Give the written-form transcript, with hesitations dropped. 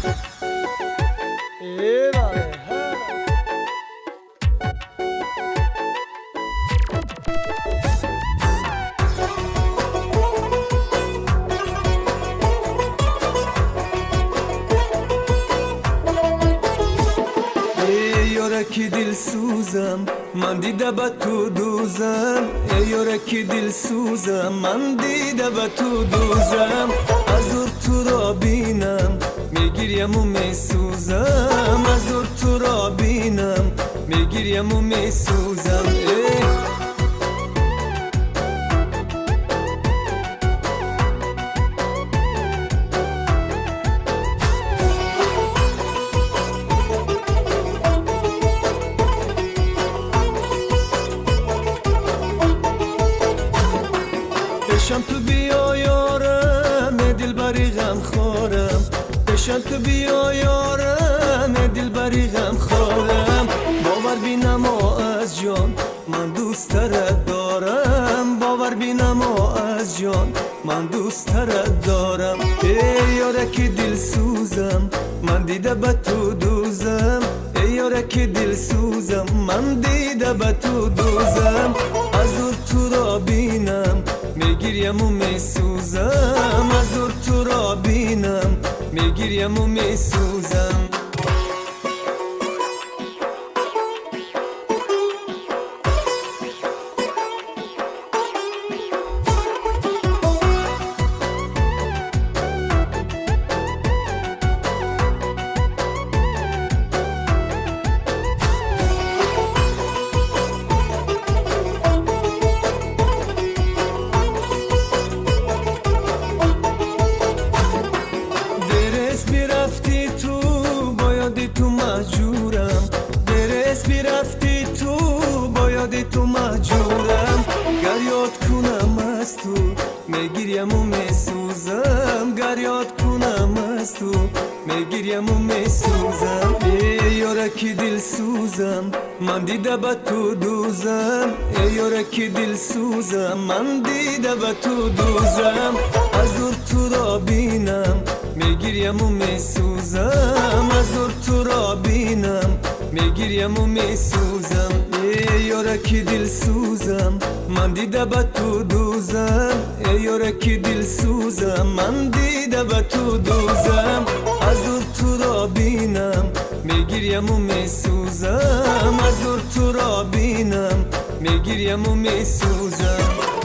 vale. یارکی دل سوزم من دیده به تو دوزم ای یارکی دل سوزم من دیده به تو دوزم از دور تو را بینم میگیریم و میسوزم از دور تو را بینم میگیریم و میسوزم بشم تو بیا یارم دل بری غم خورم بشم تو بیا یارم دل بری غم خورم باور بینم از جان من دوست دارم باور بینم از جان من دوست دارم ای یارکی دل سوزم من دیده به تو دوزم ای یارکی دل سوزم من دیده به تو دوزم از دور تو را بینم میگیریم و میسوزم از دور تو را بینم میگیریم و میسوزم رفتی تو باید تو مجورم درست رفتی تو باید تو مجورم گر یاد کنم از تو میگیریم و میسوزم گر یاد کنم از تو میگیریم و میسوزم ای یارکی دل سوزم من دیده به تو دوزم ای یارکی دل سوزم من دیده به تو دوزم از دور تو را بینم میگیریم و میسوزم از دور تو را بینم میگیریم و میسوزم ای یارکی دل سوزم من دیده به تو دوزم ای یارکی دل سوزم من دیده به تو دوزم از دور تو را بینم میگیریم و میسوزم از دور تو را بینم میگیریم و میسوزم